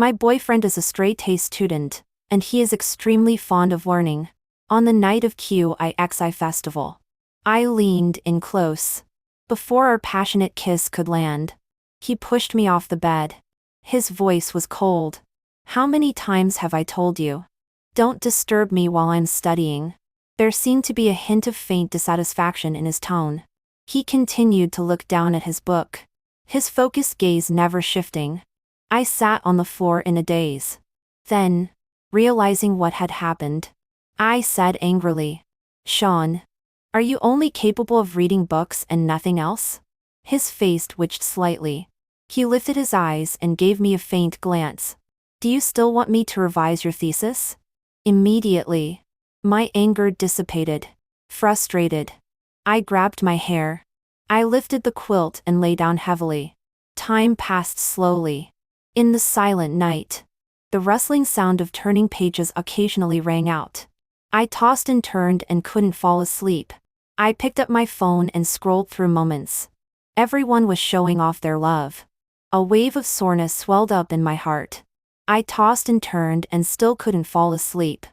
My boyfriend is a straight-A student, and he is extremely fond of learning. On the night of QIXI festival, I leaned in close. Before our passionate kiss could land, he pushed me off the bed. His voice was cold. How many times have I told you? Don't disturb me while I'm studying. There seemed to be a hint of faint dissatisfaction in his tone. He continued to look down at his book, his focused gaze never shifting. I sat on the floor in a daze. Then, realizing what had happened, I said angrily, "Sean, are you only capable of reading books and nothing else?" His face twitched slightly. He lifted his eyes and gave me a faint glance. "Do you still want me to revise your thesis?" Immediately, my anger dissipated. Frustrated, I grabbed my hair. I lifted the quilt and lay down heavily. Time passed slowly. In the silent night, the rustling sound of turning pages occasionally rang out. I tossed and turned and couldn't fall asleep. I picked up my phone and scrolled through moments. Everyone was showing off their love. A wave of soreness swelled up in my heart. I tossed and turned and still couldn't fall asleep.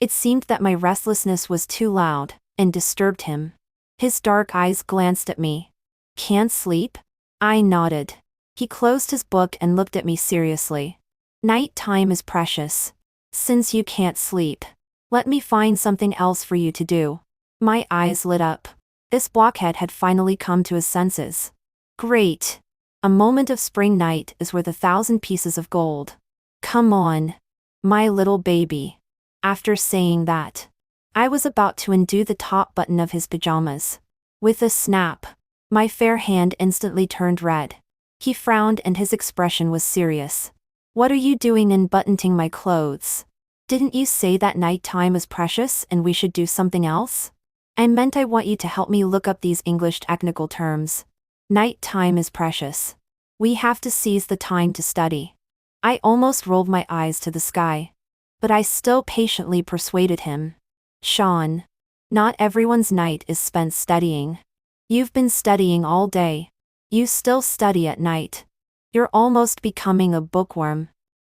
It seemed that my restlessness was too loud and disturbed him. His dark eyes glanced at me. "Can't sleep?" I nodded. He closed his book and looked at me seriously. "Night time is precious. Since you can't sleep, let me find something else for you to do." My eyes lit up. This blockhead had finally come to his senses. Great. A moment of spring night is worth 1,000 pieces of gold. Come on, my little baby. After saying that, I was about to undo the top button of his pajamas. With a snap, my fair hand instantly turned red. He frowned and his expression was serious. "What are you doing unbuttoning my clothes? Didn't you say that night time is precious and we should do something else?" "I meant I want you to help me look up these English technical terms. Night time is precious. We have to seize the time to study." I almost rolled my eyes to the sky. But I still patiently persuaded him. "Sean, not everyone's night is spent studying. You've been studying all day. You still study at night. You're almost becoming a bookworm.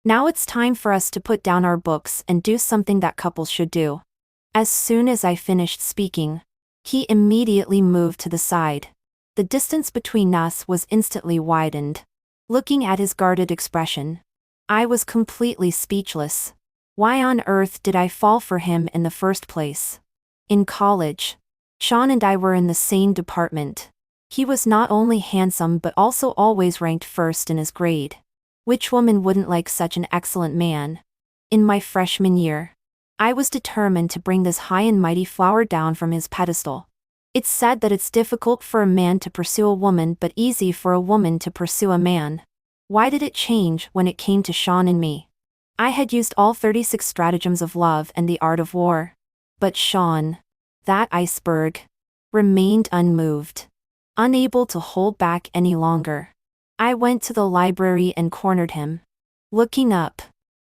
Now it's time for us to put down our books and do something that couples should do." As soon as I finished speaking, he immediately moved to the side. The distance between us was instantly widened. Looking at his guarded expression, I was completely speechless. Why on earth did I fall for him in the first place? In college, Sean and I were in the same department. He was not only handsome but also always ranked first in his grade. Which woman wouldn't like such an excellent man? In my freshman year, I was determined to bring this high and mighty flower down from his pedestal. It's said that it's difficult for a man to pursue a woman but easy for a woman to pursue a man. Why did it change when it came to Sean and me? I had used all 36 stratagems of love and the art of war. But Sean, that iceberg, remained unmoved. Unable to hold back any longer, I went to the library and cornered him. Looking up,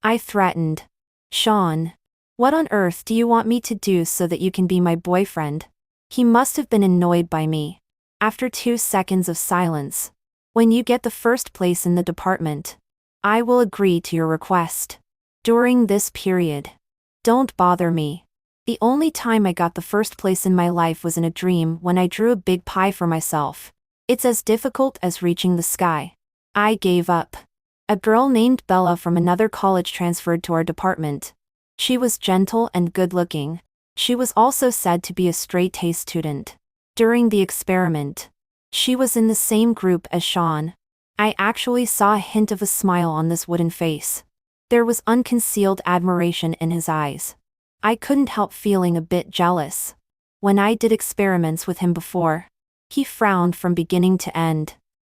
I threatened, "Sean, what on earth do you want me to do so that you can be my boyfriend?" He must have been annoyed by me. After 2 seconds of silence, "When you get the first place in the department, I will agree to your request. During this period, don't bother me." The only time I got the first place in my life was in a dream when I drew a big pie for myself. It's as difficult as reaching the sky. I gave up. A girl named Bella from another college transferred to our department. She was gentle and good-looking. She was also said to be a straight-A student. During the experiment, she was in the same group as Sean. I actually saw a hint of a smile on this wooden face. There was unconcealed admiration in his eyes. I couldn't help feeling a bit jealous. When I did experiments with him before, he frowned from beginning to end.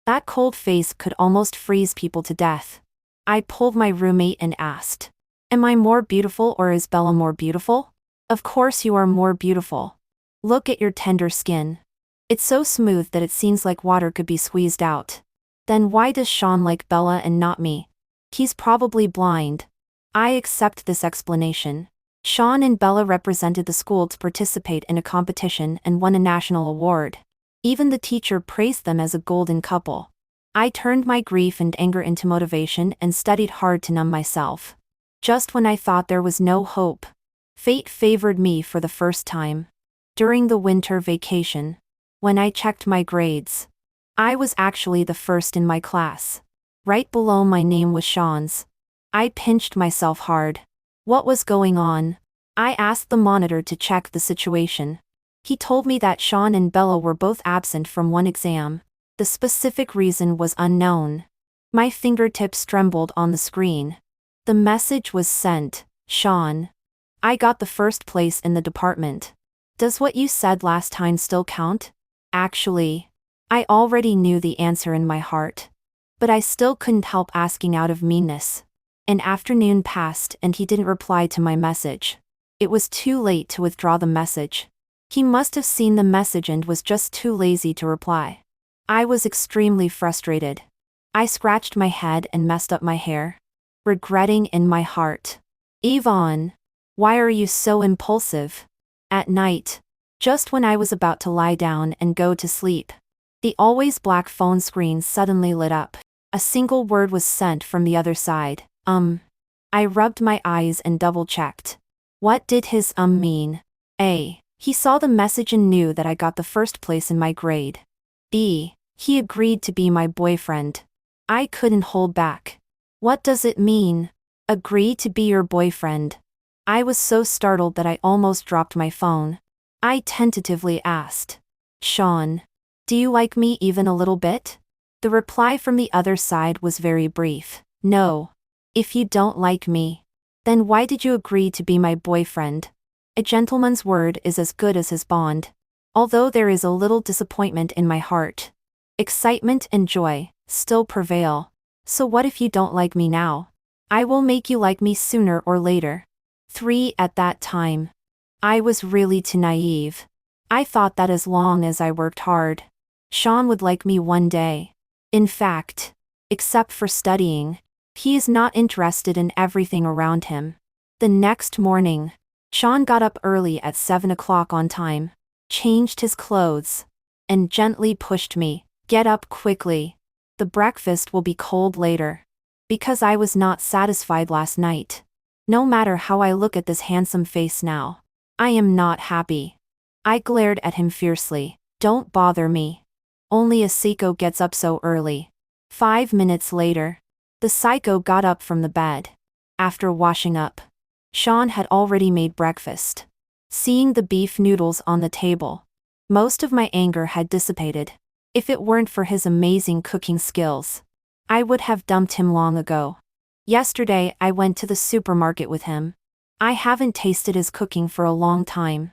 That cold face could almost freeze people to death. I pulled my roommate and asked, "Am I more beautiful or is Bella more beautiful?" "Of course you are more beautiful. Look at your tender skin. It's so smooth that it seems like water could be squeezed out." "Then why does Sean like Bella and not me?" "He's probably blind." I accept this explanation. Sean and Bella represented the school to participate in a competition and won a national award. Even the teacher praised them as a golden couple. I turned my grief and anger into motivation and studied hard to numb myself. Just when I thought there was no hope, fate favored me for the first time. During the winter vacation, when I checked my grades, I was actually the first in my class. Right below my name was Sean's. I pinched myself hard. What was going on? I asked the monitor to check the situation. He told me that Sean and Bella were both absent from one exam. The specific reason was unknown. My fingertips trembled on the screen. The message was sent, Sean. I got the first place in the department. Does what you said last time still count? Actually, I already knew the answer in my heart. But I still couldn't help asking out of meanness. An afternoon passed and he didn't reply to my message. It was too late to withdraw the message. He must have seen the message and was just too lazy to reply. I was extremely frustrated. I scratched my head and messed up my hair, regretting in my heart. Yvonne, why are you so impulsive? At night, just when I was about to lie down and go to sleep, the always black phone screen suddenly lit up. A single word was sent from the other side. I rubbed my eyes and double-checked. What did his mean? A. He saw the message and knew that I got the first place in my grade. B. He agreed to be my boyfriend. I couldn't hold back. What does it mean? Agree to be your boyfriend? I was so startled that I almost dropped my phone. I tentatively asked, Sean, do you like me even a little bit? The reply from the other side was very brief. No. If you don't like me, then why did you agree to be my boyfriend? A gentleman's word is as good as his bond. Although there is a little disappointment in my heart, excitement and joy still prevail. So what if you don't like me now? I will make you like me sooner or later. 3. At that time, I was really too naive. I thought that as long as I worked hard, Sean would like me one day. In fact, except for studying, he is not interested in everything around him. The next morning, Sean got up early at 7 o'clock on time, changed his clothes, and gently pushed me, get up quickly. The breakfast will be cold later. Because I was not satisfied last night. No matter how I look at this handsome face now, I am not happy. I glared at him fiercely. Don't bother me. Only a psycho gets up so early. 5 minutes later, the psycho got up from the bed. After washing up, Sean had already made breakfast. Seeing the beef noodles on the table, most of my anger had dissipated. If it weren't for his amazing cooking skills, I would have dumped him long ago. Yesterday I went to the supermarket with him. I haven't tasted his cooking for a long time.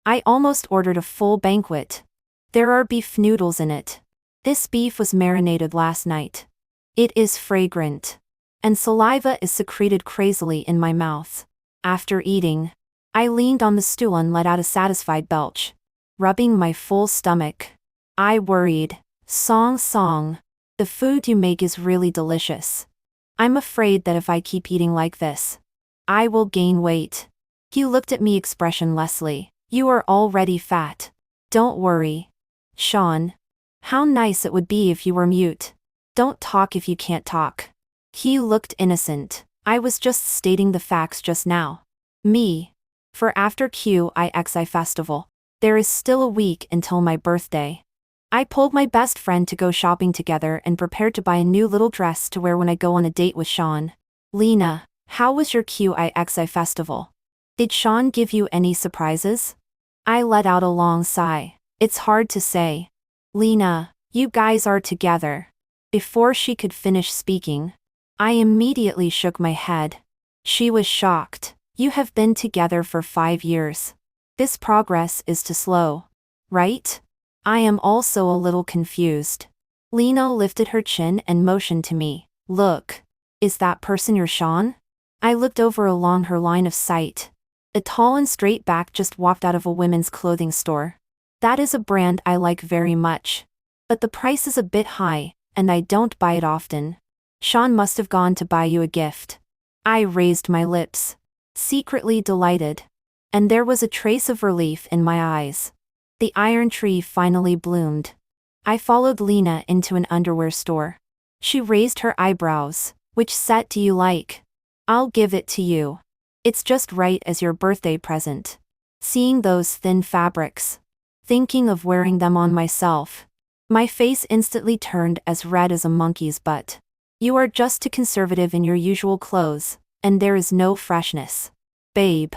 I almost ordered a full banquet. There are beef noodles in it. This beef was marinated last night. It is fragrant, and saliva is secreted crazily in my mouth. After eating, I leaned on the stool and let out a satisfied belch, rubbing my full stomach. I worried, Song, the food you make is really delicious. I'm afraid that if I keep eating like this, I will gain weight. He looked at me expressionlessly. You are already fat. Don't worry. Sean, how nice it would be if you were mute. Don't talk if you can't talk. He looked innocent. I was just stating the facts just now. Me. For after QIXI festival, there is still a week until my birthday. I pulled my best friend to go shopping together and prepared to buy a new little dress to wear when I go on a date with Sean. Lena, how was your QIXI festival? Did Sean give you any surprises? I let out a long sigh. It's hard to say. Lena, you guys are together. Before she could finish speaking, I immediately shook my head. She was shocked. You have been together for 5 years. This progress is too slow, right? I am also a little confused. Lena lifted her chin and motioned to me. Look, is that person your Sean? I looked over along her line of sight. A tall and straight back just walked out of a women's clothing store. That is a brand I like very much. But the price is a bit high, and I don't buy it often. Sean must have gone to buy you a gift. I raised my lips, secretly delighted. And there was a trace of relief in my eyes. The iron tree finally bloomed. I followed Lena into an underwear store. She raised her eyebrows. Which set do you like? I'll give it to you. It's just right as your birthday present. Seeing those thin fabrics. Thinking of wearing them on myself. My face instantly turned as red as a monkey's butt. You are just too conservative in your usual clothes, and there is no freshness. Babe.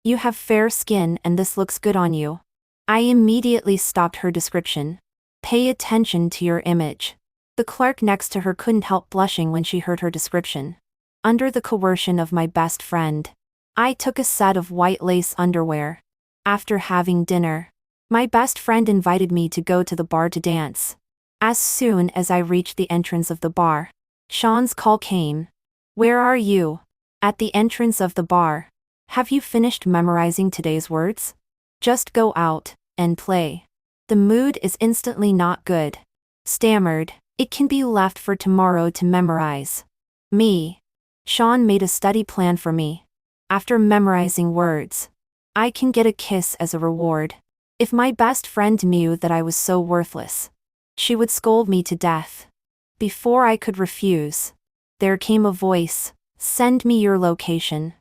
You have fair skin and this looks good on you. I immediately stopped her description. Pay attention to your image. The clerk next to her couldn't help blushing when she heard her description. Under the coercion of my best friend, I took a set of white lace underwear. After having dinner, my best friend invited me to go to the bar to dance. As soon as I reached the entrance of the bar, Sean's call came. Where are you? At the entrance of the bar. Have you finished memorizing today's words? Just go out and play. The mood is instantly not good. Stammered, it can be left for tomorrow to memorize. Me. Sean made a study plan for me. After memorizing words, I can get a kiss as a reward. If my best friend knew that I was so worthless, she would scold me to death. Before I could refuse, there came a voice. Send me your location.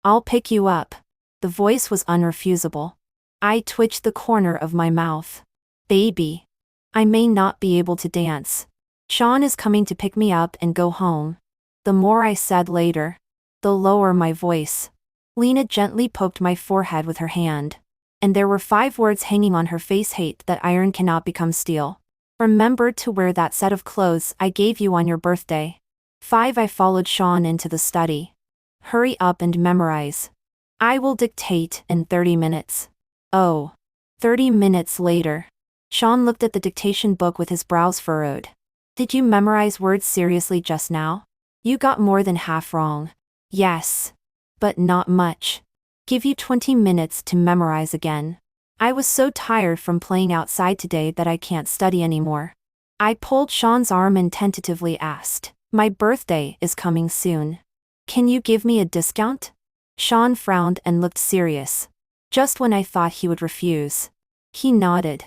I'll pick you up. The voice was unrefusable. I twitched the corner of my mouth. Baby. I may not be able to dance. Sean is coming to pick me up and go home. The more I said later, the lower my voice. Lena gently poked my forehead with her hand. And there were 5 words hanging on her face: hate that iron cannot become steel. Remember to wear that set of clothes I gave you on your birthday. 5. I followed Sean into the study. Hurry up and memorize. I will dictate in 30 minutes. Oh. 30 minutes later. Sean looked at the dictation book with his brows furrowed. Did you memorize words seriously just now? You got more than half wrong. Yes. But not much. Give you 20 minutes to memorize again. I was so tired from playing outside today that I can't study anymore. I pulled Sean's arm and tentatively asked, my birthday is coming soon. Can you give me a discount? Sean frowned and looked serious. Just when I thought he would refuse. He nodded.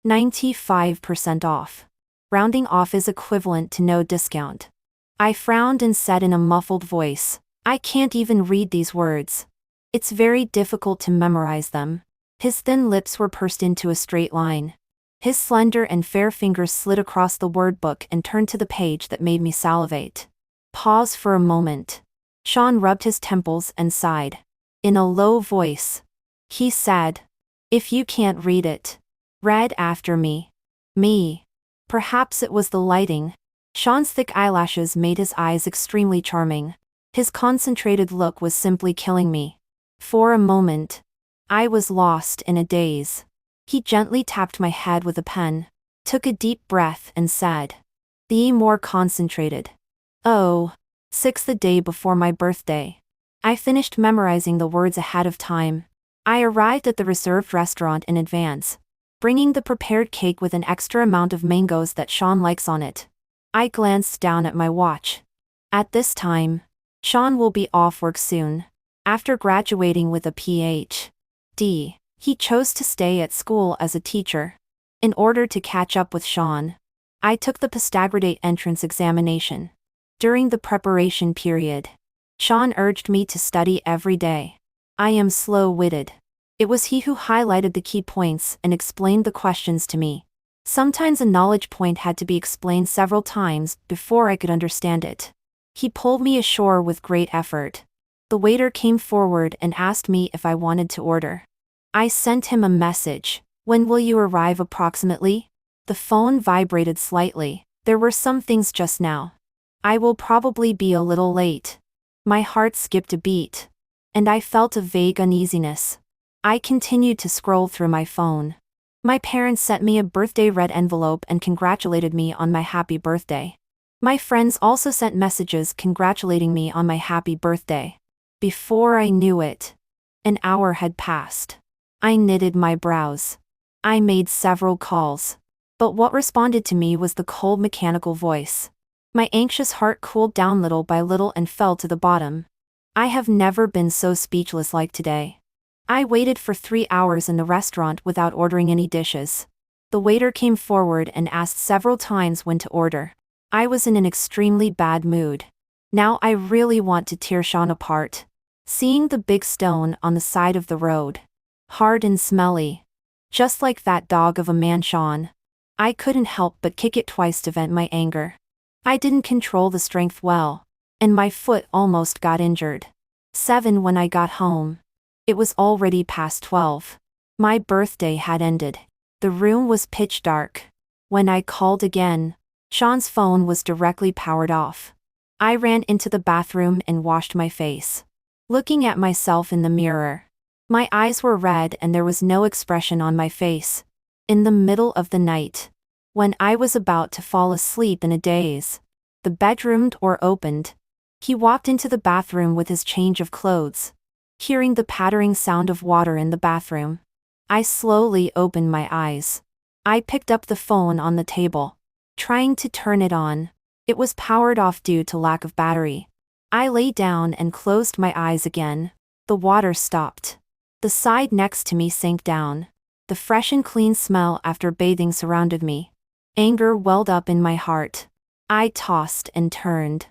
95% off. Rounding off is equivalent to no discount. I frowned and said in a muffled voice, I can't even read these words. It's very difficult to memorize them. His thin lips were pursed into a straight line. His slender and fair fingers slid across the word book and turned to the page that made me salivate. Pause for a moment. Sean rubbed his temples and sighed. In a low voice, he said, if you can't read it, read after me. Me. Perhaps it was the lighting. Sean's thick eyelashes made his eyes extremely charming. His concentrated look was simply killing me. For a moment, I was lost in a daze. He gently tapped my head with a pen, took a deep breath and said, be more concentrated. Oh. 6. The day before my birthday. I finished memorizing the words ahead of time. I arrived at the reserved restaurant in advance, bringing the prepared cake with an extra amount of mangoes that Sean likes on it. I glanced down at my watch. At this time, Sean will be off work soon. After graduating with a Ph.D., he chose to stay at school as a teacher. In order to catch up with Sean, I took the postgraduate entrance examination. During the preparation period, Sean urged me to study every day. I am slow-witted. It was he who highlighted the key points and explained the questions to me. Sometimes a knowledge point had to be explained several times before I could understand it. He pulled me ashore with great effort. The waiter came forward and asked me if I wanted to order. I sent him a message. When will you arrive approximately? The phone vibrated slightly. There were some things just now. I will probably be a little late. My heart skipped a beat. And I felt a vague uneasiness. I continued to scroll through my phone. My parents sent me a birthday red envelope and congratulated me on my happy birthday. My friends also sent messages congratulating me on my happy birthday. Before I knew it, an hour had passed. I knitted my brows. I made several calls. But what responded to me was the cold mechanical voice. My anxious heart cooled down little by little and fell to the bottom. I have never been so speechless like today. I waited for 3 hours in the restaurant without ordering any dishes. The waiter came forward and asked several times when to order. I was in an extremely bad mood. Now I really want to tear Sean apart. Seeing the big stone on the side of the road. Hard and smelly. Just like that dog of a man Sean. I couldn't help but kick it twice to vent my anger. I didn't control the strength well. And my foot almost got injured. 7 when I got home. It was already past 12. My birthday had ended. The room was pitch dark. When I called again, Sean's phone was directly powered off. I ran into the bathroom and washed my face. Looking at myself in the mirror. My eyes were red and there was no expression on my face. In the middle of the night. When I was about to fall asleep in a daze. The bedroom door opened. He walked into the bathroom with his change of clothes. Hearing the pattering sound of water in the bathroom. I slowly opened my eyes. I picked up the phone on the table. Trying to turn it on. It was powered off due to lack of battery. I lay down and closed my eyes again. The water stopped. The side next to me sank down. The fresh and clean smell after bathing surrounded me. Anger welled up in my heart. I tossed and turned.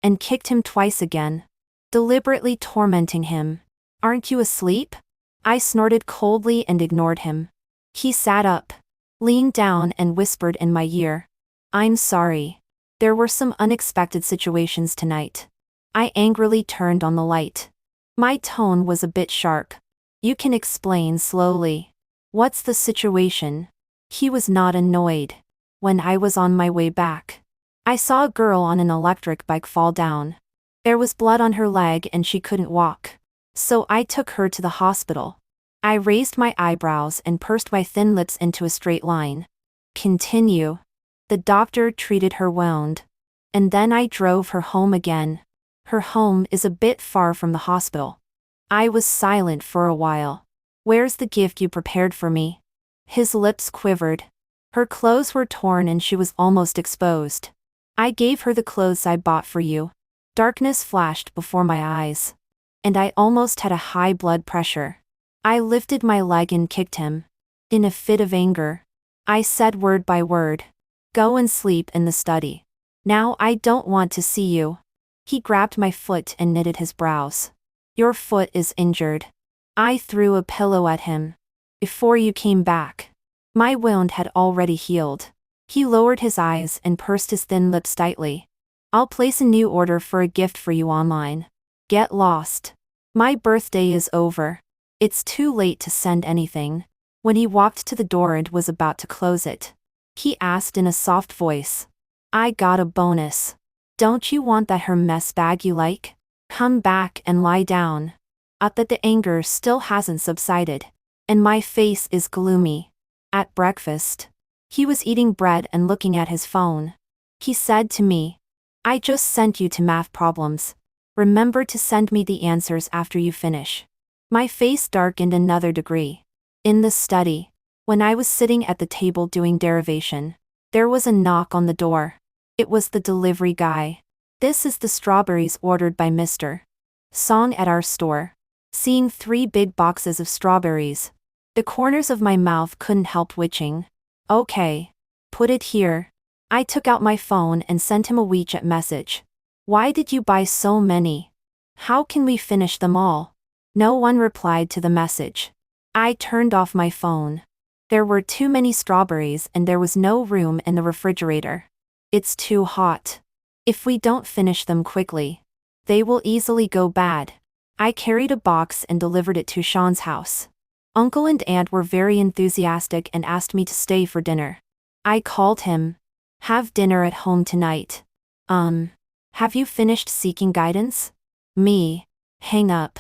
And kicked him twice again. Deliberately tormenting him. "Aren't you asleep?" I snorted coldly and ignored him. He sat up. Leaned down and whispered in my ear. "I'm sorry. There were some unexpected situations tonight." I angrily turned on the light. My tone was a bit sharp. "You can explain slowly. What's the situation?" He was not annoyed. When I was on my way back, I saw a girl on an electric bike fall down. There was blood on her leg and she couldn't walk. So I took her to the hospital. I raised my eyebrows and pursed my thin lips into a straight line. "Continue." The doctor treated her wound. And then I drove her home again. Her home is a bit far from the hospital. I was silent for a while. "Where's the gift you prepared for me?" His lips quivered. Her clothes were torn and she was almost exposed. "I gave her the clothes I bought for you." Darkness flashed before my eyes. And I almost had a high blood pressure. I lifted my leg and kicked him. In a fit of anger. I said word by word. "Go and sleep in the study. Now I don't want to see you." He grabbed my foot and knitted his brows. "Your foot is injured." I threw a pillow at him. "Before you came back. My wound had already healed." He lowered his eyes and pursed his thin lips tightly. "I'll place a new order for a gift for you online. Get lost. My birthday is over. It's too late to send anything." When he walked to the door and was about to close it, he asked in a soft voice. "I got a bonus. Don't you want that Hermes bag you like? Come back and lie down." That the anger still hasn't subsided. And my face is gloomy. At breakfast, he was eating bread and looking at his phone. He said to me, "I just sent you to math problems. Remember to send me the answers after you finish." My face darkened another degree. In the study, when I was sitting at the table doing derivation, there was a knock on the door. It was the delivery guy. "This is the strawberries ordered by Mr. Song at our store." Seeing 3 big boxes of strawberries, the corners of my mouth couldn't help twitching. "Okay. Put it here." I took out my phone and sent him a WeChat message. "Why did you buy so many? How can we finish them all?" No one replied to the message. I turned off my phone. There were too many strawberries and there was no room in the refrigerator. It's too hot. If we don't finish them quickly, they will easily go bad. I carried a box and delivered it to Sean's house. Uncle and aunt were very enthusiastic and asked me to stay for dinner. I called him. "Have dinner at home tonight." Have you finished seeking guidance?" Me. Hang up.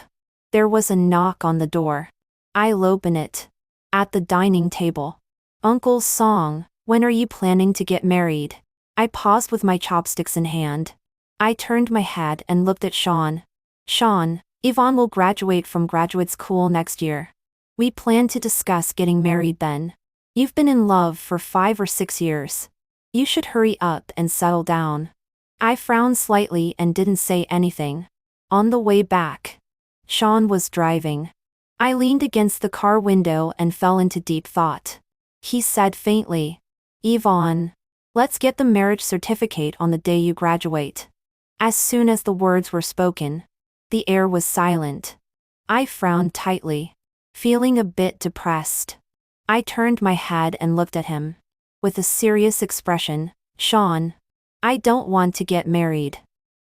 There was a knock on the door. I'll open it. At the dining table. "Uncle Song, when are you planning to get married?" I paused with my chopsticks in hand. I turned my head and looked at Sean. "Sean, Yvonne will graduate from graduate school next year. We plan to discuss getting married then. You've been in love for 5 or 6 years. You should hurry up and settle down." I frowned slightly and didn't say anything. On the way back, Sean was driving. I leaned against the car window and fell into deep thought. He said faintly, "Yvonne, Let's get the marriage certificate on the day you graduate. As soon as the words were spoken, the air was silent. I frowned tightly, feeling a bit depressed. I turned my head and looked at him. With a serious expression, Sean, I don't want to get married.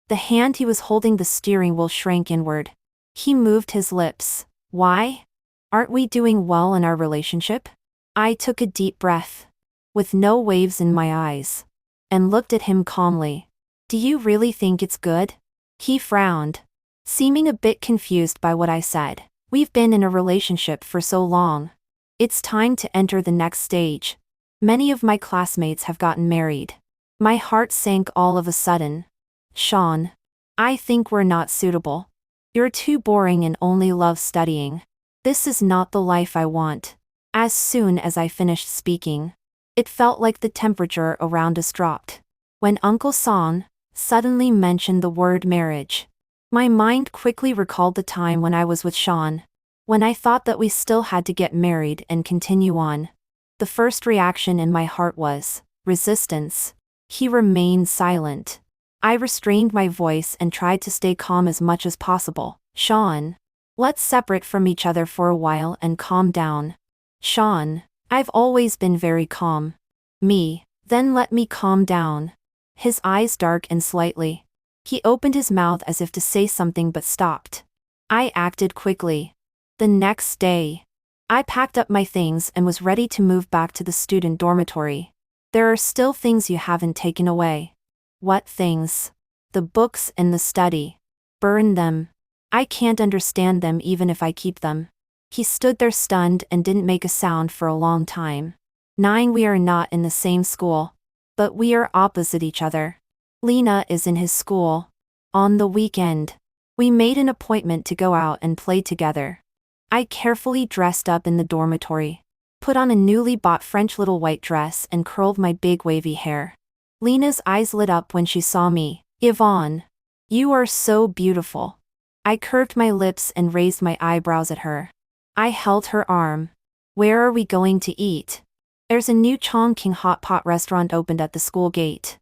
The hand he was holding the steering wheel shrank inward. He moved his lips. Why? Aren't we doing well in our relationship? I took a deep breath, with no waves in my eyes, and looked at him calmly. Do you really think it's good? He frowned, seeming a bit confused by what I said. We've been in a relationship for so long. It's time to enter the next stage. Many of my classmates have gotten married. My heart sank all of a sudden. Sean, I think we're not suitable. You're too boring and only love studying. This is not the life I want. As soon as I finished speaking, it felt like the temperature around us dropped. When Uncle Son suddenly mentioned the word marriage, my mind quickly recalled the time when I was with Sean, when I thought that we still had to get married and continue on. The first reaction in my heart was resistance. He remained silent. I restrained my voice and tried to stay calm as much as possible. Sean, let's separate from each other for a while and calm down. Sean, I've always been very calm. Then let me calm down. His eyes darkened slightly. He opened his mouth as if to say something but stopped. I acted quickly. The next day, I packed up my things and was ready to move back to the student dormitory. There are still things you haven't taken away. What things? The books and the study. Burn them. I can't understand them even if I keep them. He stood there stunned and didn't make a sound for a long time. 9. We are not in the same school, but we are opposite each other. Lena is in his school. On the weekend, we made an appointment to go out and play together. I carefully dressed up in the dormitory, put on a newly bought French little white dress and curled my big wavy hair. Lena's eyes lit up when she saw me. Yvonne, you are so beautiful. I curved my lips and raised my eyebrows at her. I held her arm. Where are we going to eat? There's a new Chongqing hot pot restaurant opened at the school gate.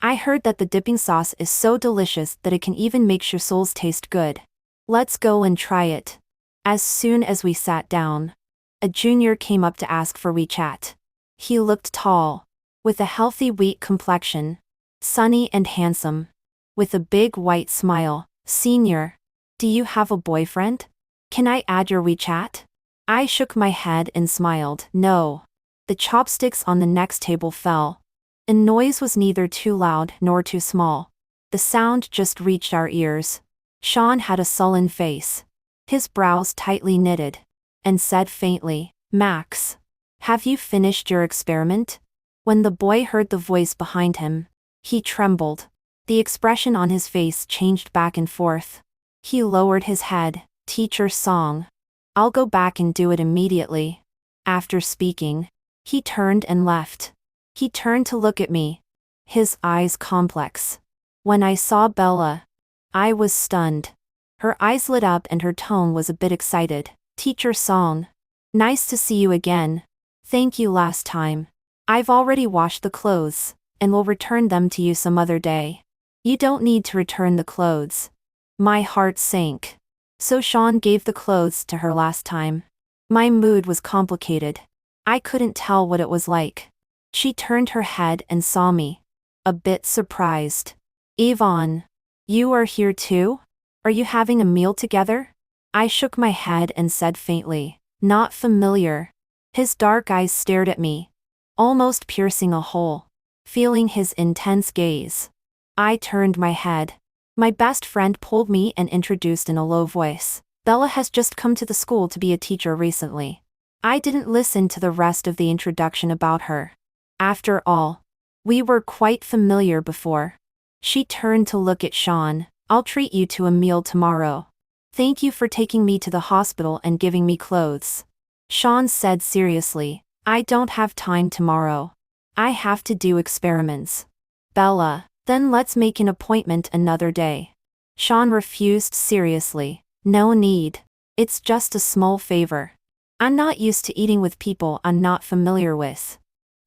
I heard that the dipping sauce is so delicious that it can even make your souls taste good. Let's go and try it. As soon as we sat down, a junior came up to ask for WeChat. He looked tall, with a healthy wheat complexion, sunny and handsome, with a big white smile. Senior, do you have a boyfriend? Can I add your WeChat? I shook my head and smiled. No. The chopsticks on the next table fell. The noise was neither too loud nor too small. The sound just reached our ears. Sean had a sullen face, his brows tightly knitted, and said faintly, Max, have you finished your experiment? When the boy heard the voice behind him, he trembled. The expression on his face changed back and forth. He lowered his head. Teacher Song, I'll go back and do it immediately. After speaking, he turned and left. He turned to look at me, his eyes complex. When I saw Bella, I was stunned. Her eyes lit up and her tone was a bit excited. Teacher Song, nice to see you again. Thank you last time. I've already washed the clothes, and will return them to you some other day. You don't need to return the clothes. My heart sank. So Sean gave the clothes to her last time. My mood was complicated. I couldn't tell what it was like. She turned her head and saw me, a bit surprised. Yvonne, you are here too? Are you having a meal together? I shook my head and said faintly, not familiar. His dark eyes stared at me, almost piercing a hole. Feeling his intense gaze, I turned my head. My best friend pulled me and introduced in a low voice. Bella has just come to the school to be a teacher recently. I didn't listen to the rest of the introduction about her. After all, we were quite familiar before. She turned to look at Sean. I'll treat you to a meal tomorrow. Thank you for taking me to the hospital and giving me clothes. Sean said seriously. I don't have time tomorrow. I have to do experiments. Bella, then let's make an appointment another day. Sean refused seriously. No need. It's just a small favor. I'm not used to eating with people I'm not familiar with.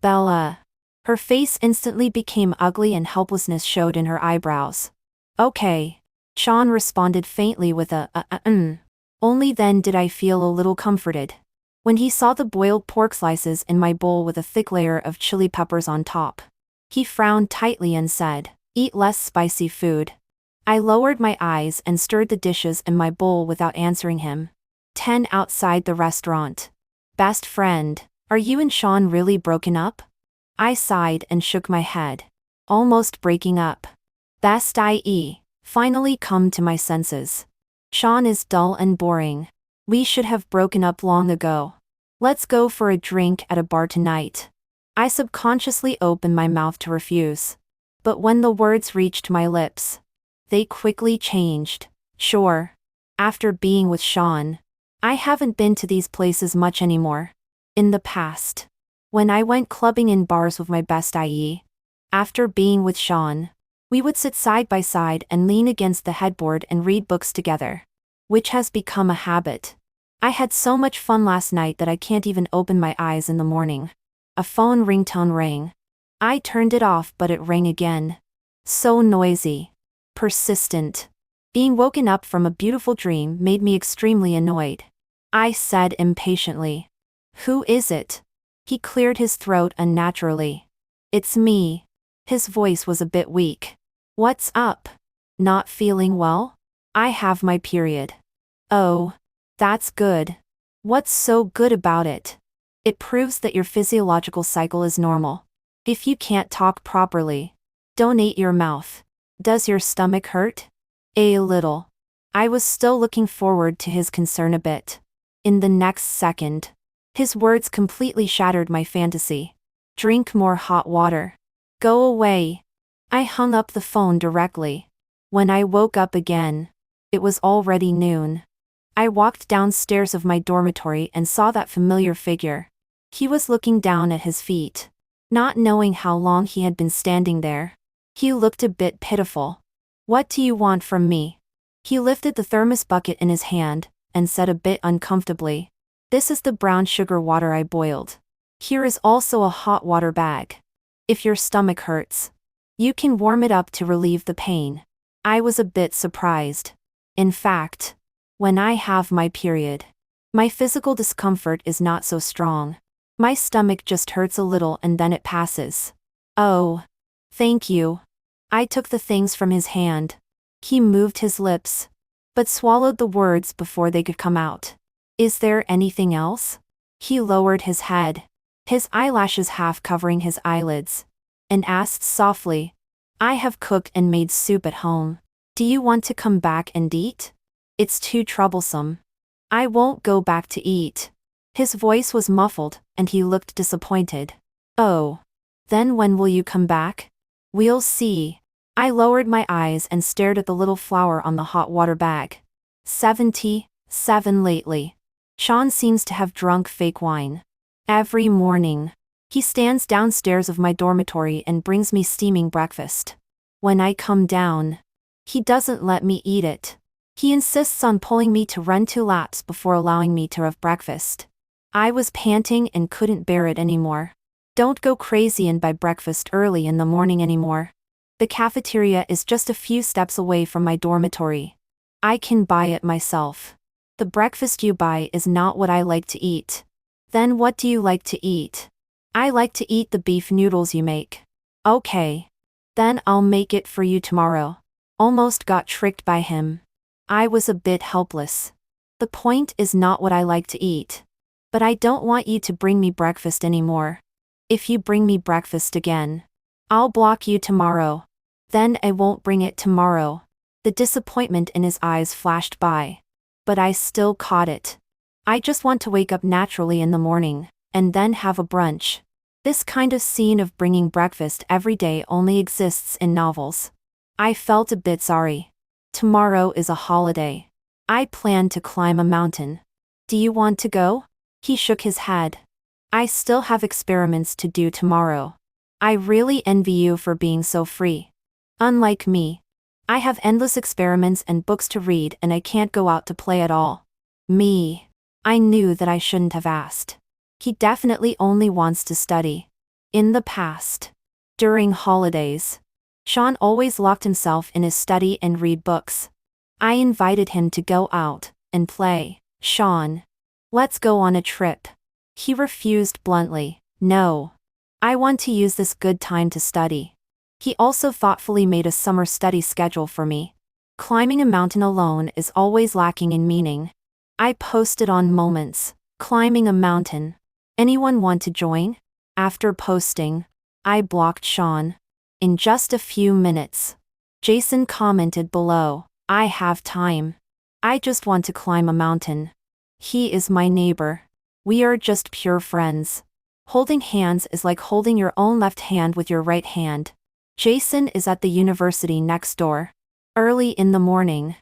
Bella, Her face instantly became ugly and helplessness showed in her eyebrows. Okay. Sean responded faintly with a. Only then did I feel a little comforted. When he saw the boiled pork slices in my bowl with a thick layer of chili peppers on top. He frowned tightly and said, "Eat less spicy food." I lowered my eyes and stirred the dishes in my bowl without answering him. 10 outside the restaurant. Best friend, are you and Sean really broken up? I sighed and shook my head. Almost breaking up. Best IE, finally come to my senses. Sean is dull and boring. We should have broken up long ago. Let's go for a drink at a bar tonight. I subconsciously opened my mouth to refuse. But when the words reached my lips, they quickly changed. Sure. After being with Sean, I haven't been to these places much anymore. In the past, when I went clubbing in bars with my best IE, after being with Sean, we would sit side by side and lean against the headboard and read books together, which has become a habit. I had so much fun last night that I can't even open my eyes in the morning. A phone ringtone rang. I turned it off but it rang again. So noisy. Persistent. Being woken up from a beautiful dream made me extremely annoyed. I said impatiently. Who is it? He cleared his throat unnaturally. It's me. His voice was a bit weak. What's up? Not feeling well? I have my period. Oh. That's good. What's so good about it? It proves that your physiological cycle is normal. If you can't talk properly, don't eat your mouth. Does your stomach hurt? A little. I was still looking forward to his concern a bit. In the next second, his words completely shattered my fantasy. Drink more hot water. Go away. I hung up the phone directly. When I woke up again, it was already noon. I walked downstairs of my dormitory and saw that familiar figure. He was looking down at his feet. Not knowing how long he had been standing there. He looked a bit pitiful. What do you want from me? He lifted the thermos bucket in his hand, and said a bit uncomfortably. This is the brown sugar water I boiled. Here is also a hot water bag. If your stomach hurts, you can warm it up to relieve the pain. I was a bit surprised. In fact, when I have my period, my physical discomfort is not so strong. My stomach just hurts a little and then it passes. Oh. Thank you. I took the things from his hand. He moved his lips, but swallowed the words before they could come out. Is there anything else? He lowered his head, his eyelashes half covering his eyelids, and asked softly, I have cooked and made soup at home. Do you want to come back and eat? It's too troublesome. I won't go back to eat. His voice was muffled, and he looked disappointed. Oh. Then when will you come back? We'll see. I lowered my eyes and stared at the little flower on the hot water bag. 77 lately. Sean seems to have drunk fake wine. Every morning, he stands downstairs of my dormitory and brings me steaming breakfast. When I come down, he doesn't let me eat it. He insists on pulling me to run 2 laps before allowing me to have breakfast. I was panting and couldn't bear it anymore. Don't go crazy and buy breakfast early in the morning anymore. The cafeteria is just a few steps away from my dormitory. I can buy it myself. The breakfast you buy is not what I like to eat. Then what do you like to eat? I like to eat the beef noodles you make. Okay. Then I'll make it for you tomorrow. Almost got tricked by him. I was a bit helpless. The point is not what I like to eat. But I don't want you to bring me breakfast anymore. If you bring me breakfast again, I'll block you tomorrow. Then I won't bring it tomorrow. The disappointment in his eyes flashed by. But I still caught it. I just want to wake up naturally in the morning, and then have a brunch. This kind of scene of bringing breakfast every day only exists in novels. I felt a bit sorry. Tomorrow is a holiday. I plan to climb a mountain. Do you want to go? He shook his head. I still have experiments to do tomorrow. I really envy you for being so free. Unlike me, I have endless experiments and books to read and I can't go out to play at all. Me. I knew that I shouldn't have asked. He definitely only wants to study. In the past. During holidays. Sean always locked himself in his study and read books. I invited him to go out and play. Sean. Let's go on a trip. He refused bluntly. No. I want to use this good time to study. He also thoughtfully made a summer study schedule for me. Climbing a mountain alone is always lacking in meaning. I posted on Moments. Climbing a mountain. Anyone want to join? After posting, I blocked Sean. In just a few minutes, Jason commented below, I have time. I just want to climb a mountain. He is my neighbor. We are just pure friends. Holding hands is like holding your own left hand with your right hand. Jason is at the university next door. Early in the morning,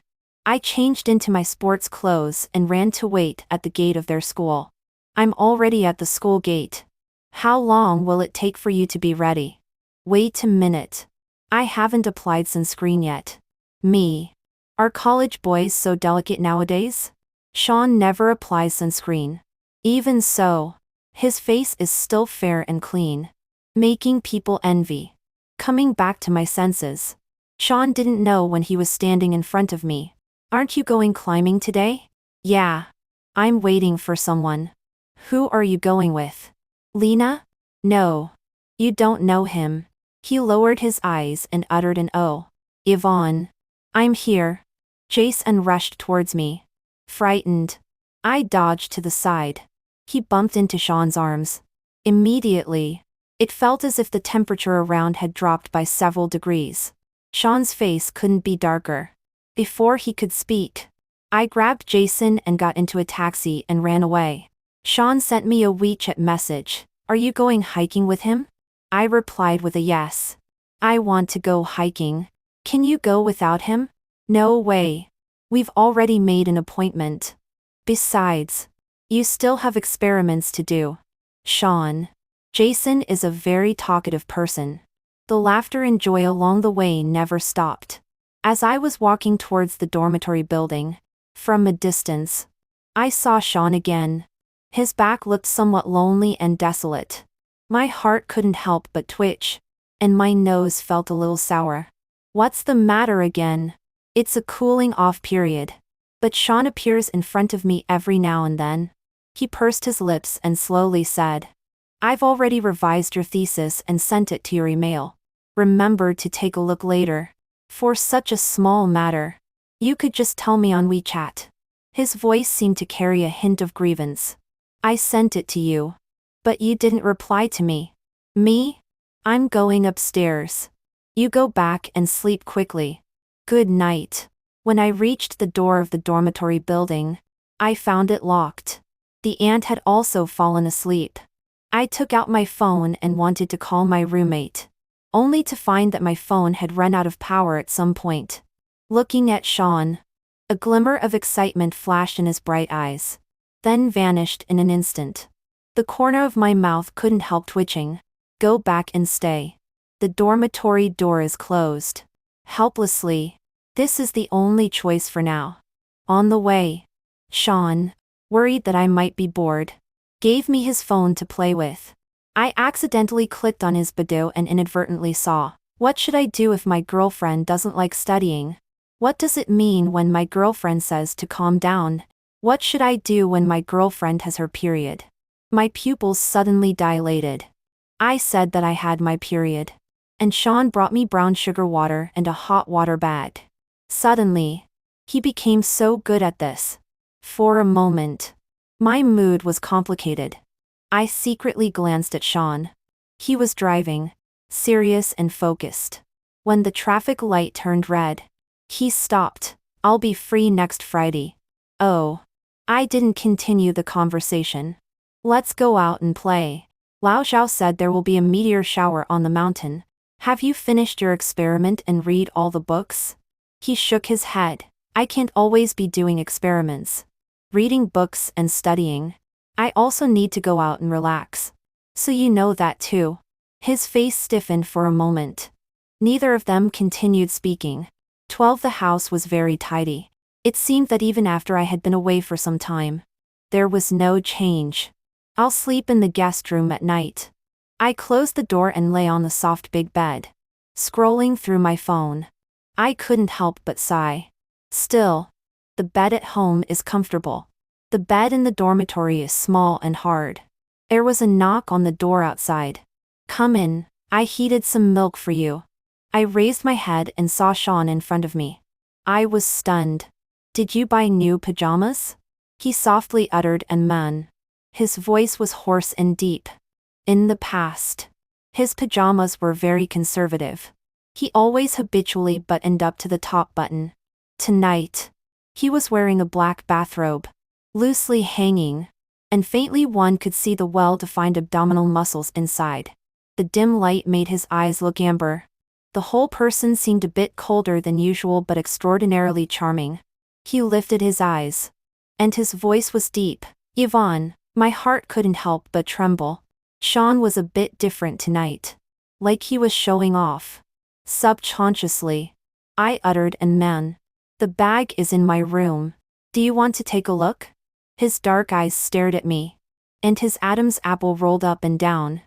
I changed into my sports clothes and ran to wait at the gate of their school. I'm already at the school gate. How long will it take for you to be ready? Wait a minute. I haven't applied sunscreen yet. Me. Are college boys so delicate nowadays? Sean never applies sunscreen. Even so, his face is still fair and clean, making people envy. Coming back to my senses. Sean didn't know when he was standing in front of me. Aren't you going climbing today? Yeah. I'm waiting for someone. Who are you going with? Lena? No. You don't know him. He lowered his eyes and uttered an "Oh." Yvonne. I'm here. Jason rushed towards me. Frightened. I dodged to the side. He bumped into Sean's arms. Immediately, it felt as if the temperature around had dropped by several degrees. Sean's face couldn't be darker. Before he could speak, I grabbed Jason and got into a taxi and ran away. Sean sent me a WeChat message. Are you going hiking with him? I replied with a yes. I want to go hiking. Can you go without him? No way. We've already made an appointment. Besides, you still have experiments to do. Sean. Jason is a very talkative person. The laughter and joy along the way never stopped. As I was walking towards the dormitory building, from a distance, I saw Sean again. His back looked somewhat lonely and desolate. My heart couldn't help but twitch, and my nose felt a little sour. What's the matter again? It's a cooling off period. But Sean appears in front of me every now and then. He pursed his lips and slowly said, I've already revised your thesis and sent it to your email. Remember to take a look later. For such a small matter, you could just tell me on WeChat. His voice seemed to carry a hint of grievance. I sent it to you. But you didn't reply to me. Me? I'm going upstairs. You go back and sleep quickly. Good night. When I reached the door of the dormitory building, I found it locked. The aunt had also fallen asleep. I took out my phone and wanted to call my roommate, only to find that my phone had run out of power at some point. Looking at Sean, a glimmer of excitement flashed in his bright eyes, then vanished in an instant. The corner of my mouth couldn't help twitching. Go back and stay. The dormitory door is closed. Helplessly, this is the only choice for now. On the way, Sean, worried that I might be bored, gave me his phone to play with. I accidentally clicked on his Badoo and inadvertently saw, what should I do if my girlfriend doesn't like studying? What does it mean when my girlfriend says to calm down? What should I do when my girlfriend has her period? My pupils suddenly dilated. I said that I had my period. And Sean brought me brown sugar water and a hot water bag. Suddenly, he became so good at this. For a moment, my mood was complicated. I secretly glanced at Sean. He was driving, serious and focused. When the traffic light turned red, he stopped. I'll be free next Friday. Oh. I didn't continue the conversation. Let's go out and play. Lao Zhao said there will be a meteor shower on the mountain. Have you finished your experiment and read all the books? He shook his head. I can't always be doing experiments, reading books and studying. I also need to go out and relax. So you know that too. His face stiffened for a moment. Neither of them continued speaking. 12. The house was very tidy. It seemed that even after I had been away for some time, there was no change. I'll sleep in the guest room at night. I closed the door and lay on the soft big bed, scrolling through my phone. I couldn't help but sigh. Still, the bed at home is comfortable. The bed in the dormitory is small and hard. There was a knock on the door outside. Come in, I heated some milk for you. I raised my head and saw Sean in front of me. I was stunned. Did you buy new pajamas? He softly uttered, and man. His voice was hoarse and deep. In the past, his pajamas were very conservative. He always habitually buttoned up to the top button. Tonight, he was wearing a black bathrobe, loosely hanging, and faintly one could see the well-defined abdominal muscles inside. The dim light made his eyes look amber. The whole person seemed a bit colder than usual but extraordinarily charming. He lifted his eyes, and his voice was deep. Yvonne, my heart couldn't help but tremble. Sean was a bit different tonight. Like he was showing off. Subconsciously, I uttered, and man. The bag is in my room. Do you want to take a look? His dark eyes stared at me, and his Adam's apple rolled up and down.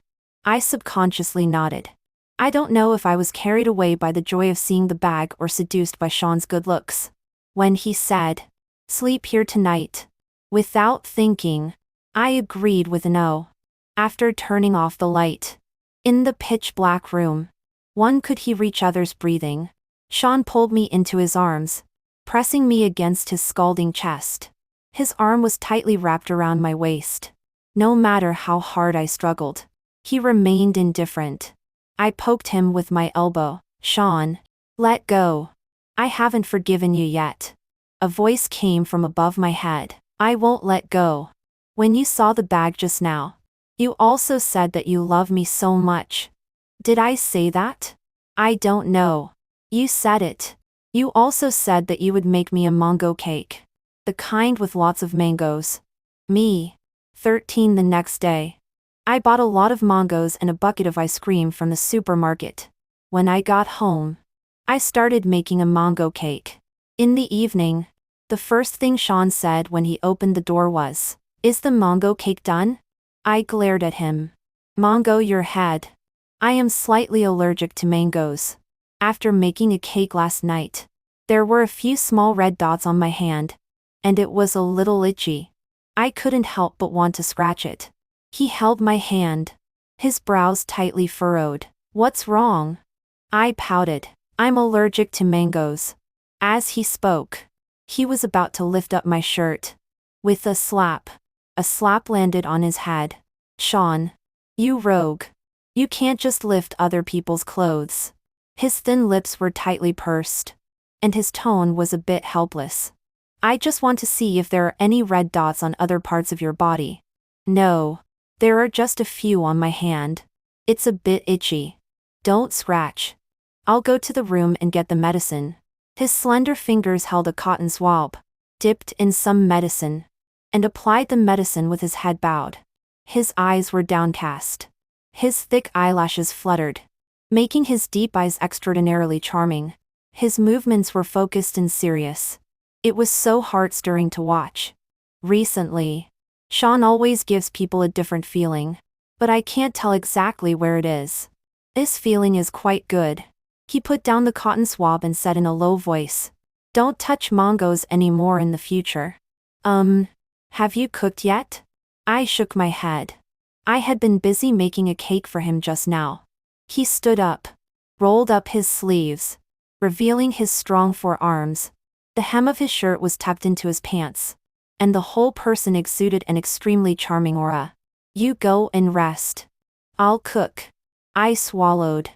I subconsciously nodded. I don't know if I was carried away by the joy of seeing the bag or seduced by Sean's good looks. When he said, "Sleep here tonight," without thinking, I agreed with an "oh." After turning off the light, in the pitch-black room, one could hear each other's breathing. Sean pulled me into his arms, pressing me against his scalding chest. His arm was tightly wrapped around my waist. No matter how hard I struggled, he remained indifferent. I poked him with my elbow. Sean, let go. I haven't forgiven you yet. A voice came from above my head. I won't let go. When you saw the bag just now, you also said that you love me so much. Did I say that? I don't know. You said it. You also said that you would make me a mango cake. The kind with lots of mangoes. Me. 13 the next day. I bought a lot of mangoes and a bucket of ice cream from the supermarket. When I got home, I started making a mango cake. In the evening, the first thing Sean said when he opened the door was, "Is the mango cake done?" I glared at him. Mango your head. I am slightly allergic to mangoes. After making a cake last night, there were a few small red dots on my hand, and it was a little itchy. I couldn't help but want to scratch it. He held my hand, his brows tightly furrowed. What's wrong? I pouted. I'm allergic to mangoes. As he spoke, he was about to lift up my shirt. With a slap landed on his head. Sean, you rogue. You can't just lift other people's clothes. His thin lips were tightly pursed, and his tone was a bit helpless. I just want to see if there are any red dots on other parts of your body. No, there are just a few on my hand. It's a bit itchy. Don't scratch. I'll go to the room and get the medicine. His slender fingers held a cotton swab, dipped in some medicine, and applied the medicine with his head bowed. His eyes were downcast. His thick eyelashes fluttered, making his deep eyes extraordinarily charming. His movements were focused and serious. It was so heart-stirring to watch. Recently, Sean always gives people a different feeling, but I can't tell exactly where it is. This feeling is quite good. He put down the cotton swab and said in a low voice, "Don't touch mangoes anymore in the future." Have you cooked yet? I shook my head. I had been busy making a cake for him just now. He stood up, rolled up his sleeves, revealing his strong forearms. The hem of his shirt was tucked into his pants, and the whole person exuded an extremely charming aura. You go and rest. I'll cook. I swallowed.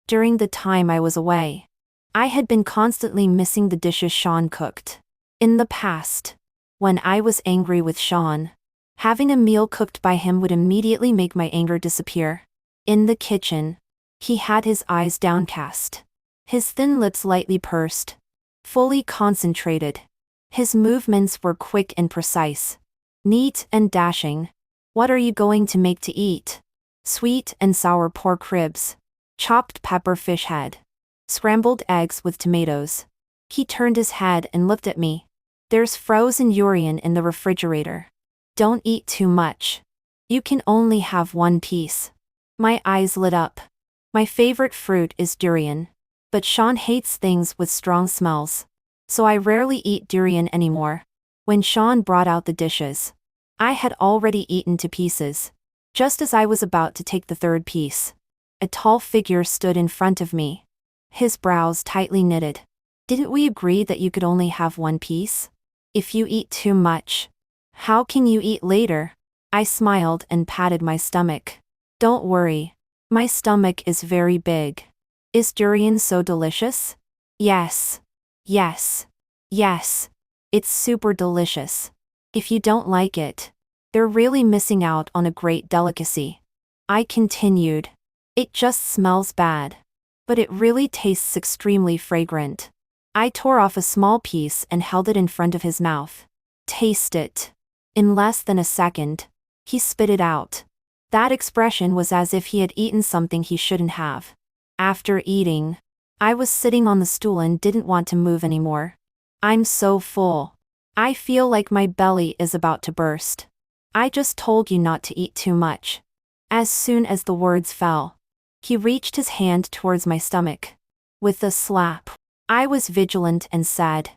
During the time I was away, I had been constantly missing the dishes Sean cooked. In the past, when I was angry with Sean, having a meal cooked by him would immediately make my anger disappear. In the kitchen, he had his eyes downcast, his thin lips lightly pursed, fully concentrated. His movements were quick and precise, neat and dashing. What are you going to make to eat? Sweet and sour pork ribs, chopped pepper fish head, scrambled eggs with tomatoes. He turned his head and looked at me. There's frozen durian in the refrigerator. Don't eat too much. You can only have one piece. My eyes lit up. My favorite fruit is durian. But Sean hates things with strong smells. So I rarely eat durian anymore. When Sean brought out the dishes, I had already eaten 2 pieces. Just as I was about to take the third piece, a tall figure stood in front of me. His brows tightly knitted. Didn't we agree that you could only have 1 piece? If you eat too much, how can you eat later? I smiled and patted my stomach. Don't worry. My stomach is very big. Is durian so delicious? Yes. Yes. Yes. It's super delicious. If you don't like it, they're really missing out on a great delicacy. I continued. It just smells bad. But it really tastes extremely fragrant. I tore off a small piece and held it in front of his mouth. Taste it. In less than a second, he spit it out. That expression was as if he had eaten something he shouldn't have. After eating, I was sitting on the stool and didn't want to move anymore. I'm so full. I feel like my belly is about to burst. I just told you not to eat too much. As soon as the words fell, he reached his hand towards my stomach. With a slap, I was vigilant and said,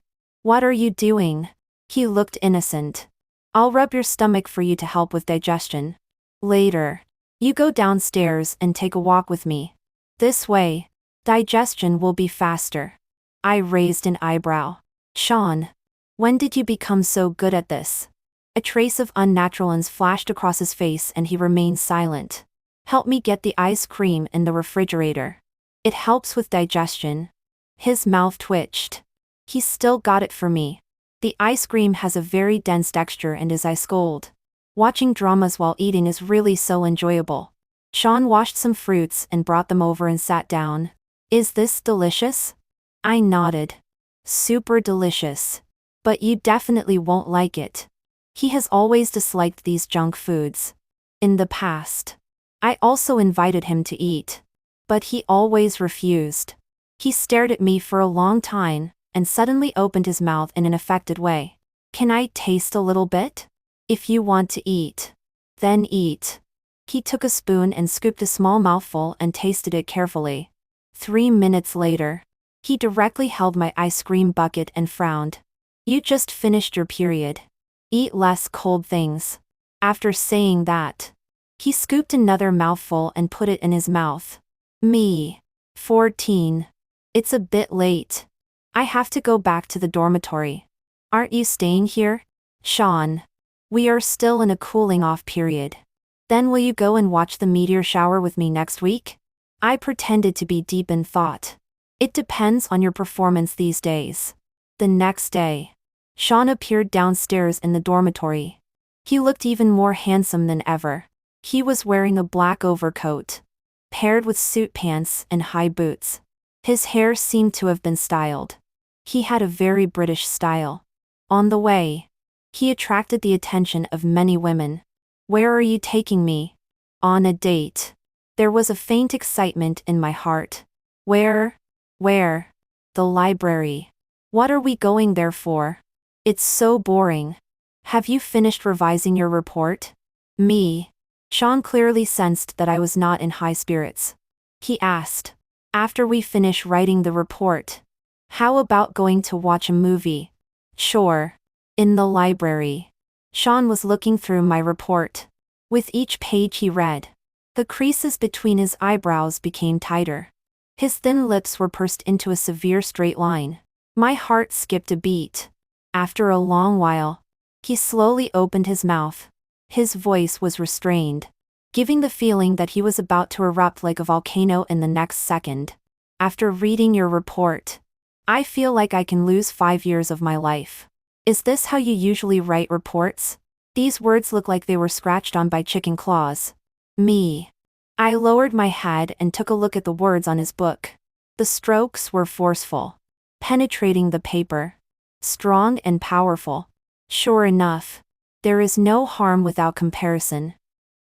"What are you doing?" He looked innocent. "I'll rub your stomach for you to help with digestion. Later, you go downstairs and take a walk with me. This way, digestion will be faster." I raised an eyebrow. "Sean, when did you become so good at this?" A trace of unnaturalness flashed across his face and he remained silent. "Help me get the ice cream in the refrigerator. It helps with digestion." His mouth twitched. He still got it for me. The ice cream has a very dense texture and is ice cold. Watching dramas while eating is really so enjoyable. Sean washed some fruits and brought them over and sat down. "Is this delicious?" I nodded. "Super delicious. But you definitely won't like it." He has always disliked these junk foods. In the past, I also invited him to eat. But he always refused. He stared at me for a long time, and suddenly opened his mouth in an affected way. "Can I taste a little bit?" "If you want to eat, then eat." He took a spoon and scooped a small mouthful and tasted it carefully. 3 minutes later, he directly held my ice cream bucket and frowned. "You just finished your period. Eat less cold things." After saying that, he scooped another mouthful and put it in his mouth. Me. 14. It's a bit late. I have to go back to the dormitory. Aren't you staying here? Sean. We are still in a cooling off period. Then will you go and watch the meteor shower with me next week? I pretended to be deep in thought. It depends on your performance these days. The next day, Sean appeared downstairs in the dormitory. He looked even more handsome than ever. He was wearing a black overcoat, paired with suit pants and high boots. His hair seemed to have been styled. He had a very British style. On the way, he attracted the attention of many women. "Where are you taking me?" "On a date." There was a faint excitement in my heart. Where? The library." "What are we going there for?" "It's so boring." "Have you finished revising your report?" Me. Sean clearly sensed that I was not in high spirits. He asked, "After we finish writing the report, how about going to watch a movie?" "Sure." In the library, Sean was looking through my report. With each page he read, the creases between his eyebrows became tighter. His thin lips were pursed into a severe straight line. My heart skipped a beat. After a long while, he slowly opened his mouth. His voice was restrained, giving the feeling that he was about to erupt like a volcano in the next second. "After reading your report, I feel like I can lose 5 years of my life. Is this how you usually write reports?" These words look like they were scratched on by chicken claws. Me. I lowered my head and took a look at the words on his book. The strokes were forceful, penetrating the paper. Strong and powerful. Sure enough, there is no harm without comparison.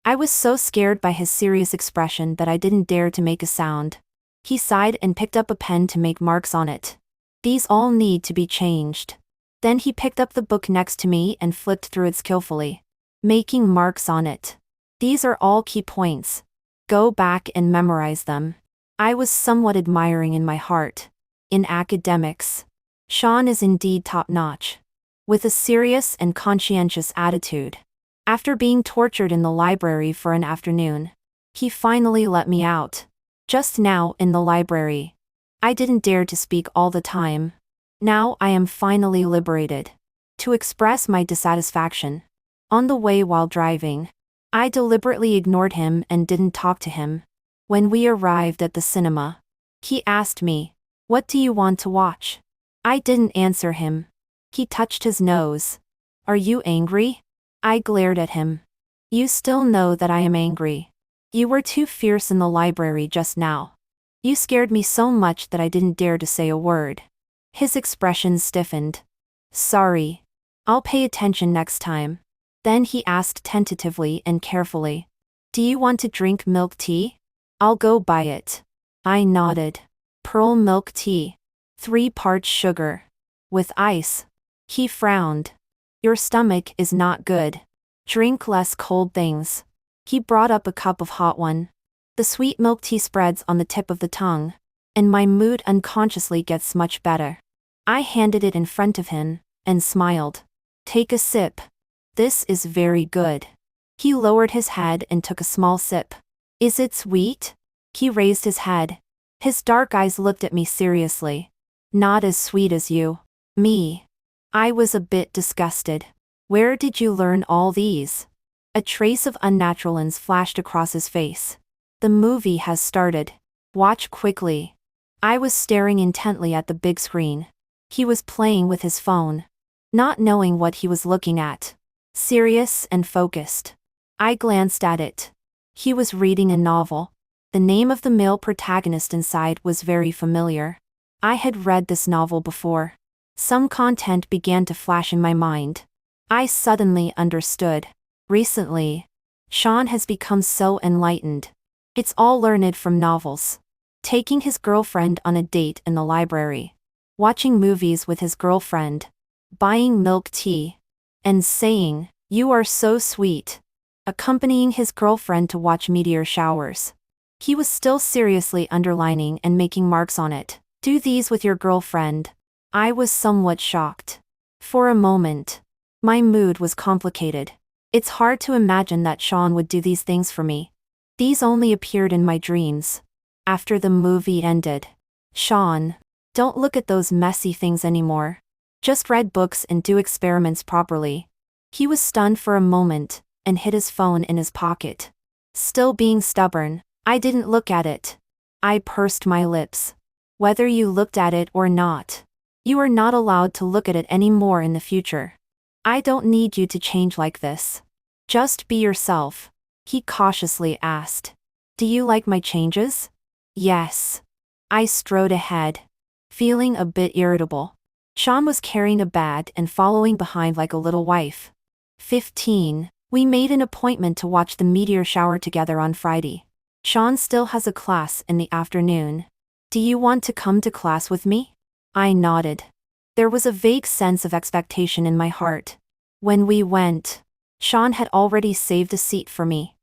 I was so scared by his serious expression that I didn't dare to make a sound. He sighed and picked up a pen to make marks on it. "These all need to be changed." Then he picked up the book next to me and flipped through it skillfully, making marks on it. "These are all key points. go back and memorize them. I was somewhat admiring in my heart. In academics, Sean is indeed top-notch, with a serious and conscientious attitude. After being tortured in the library for an afternoon, he finally let me out. Just now in the library. I didn't dare to speak all the time. Now I am finally liberated to express my dissatisfaction. On the way while driving, I deliberately ignored him and didn't talk to him. When we arrived at the cinema, he asked me, "What do you want to watch?" I didn't answer him. He touched his nose. "Are you angry?" I glared at him. "You still know that I am angry. You were too fierce in the library just now. You scared me so much that I didn't dare to say a word." His expression stiffened. "Sorry. I'll pay attention next time." Then he asked tentatively and carefully, "Do you want to drink milk tea? I'll go buy it." I nodded. "Pearl milk tea. 3 parts sugar. With ice." He frowned. "Your stomach is not good. Drink less cold things." He brought up a cup of hot one. The sweet milk tea spreads on the tip of the tongue, and my mood unconsciously gets much better. I handed it in front of him, and smiled. "Take a sip. This is very good." He lowered his head and took a small sip. "Is it sweet?" He raised his head. His dark eyes looked at me seriously. "Not as sweet as you." Me. I was a bit disgusted. "Where did you learn all these?" A trace of unnaturalness flashed across his face. "The movie has started. Watch quickly." I was staring intently at the big screen. He was playing with his phone, not knowing what he was looking at. Serious and focused. I glanced at it. He was reading a novel. The name of the male protagonist inside was very familiar. I had read this novel before. Some content began to flash in my mind. I suddenly understood. Recently, Sean has become so enlightened. It's all learned from novels. Taking his girlfriend on a date in the library. Watching movies with his girlfriend. Buying milk tea. And saying, "You are so sweet." Accompanying his girlfriend to watch meteor showers. He was still seriously underlining and making marks on it. "Do these with your girlfriend." I was somewhat shocked. For a moment, my mood was complicated. It's hard to imagine that Sean would do these things for me. These only appeared in my dreams. After the movie ended. "Sean, don't look at those messy things anymore. Just read books and do experiments properly." He was stunned for a moment, and hid his phone in his pocket. Still being stubborn, I didn't look at it. I pursed my lips. "Whether you looked at it or not, you are not allowed to look at it anymore in the future. I don't need you to change like this. Just be yourself." He cautiously asked. "Do you like my changes?" "Yes." I strode ahead, feeling a bit irritable. Sean was carrying a bag and following behind like a little wife. 15. We made an appointment to watch the meteor shower together on Friday. Sean still has a class in the afternoon. "Do you want to come to class with me?" I nodded. There was a vague sense of expectation in my heart. When we went, Sean had already saved a seat for me.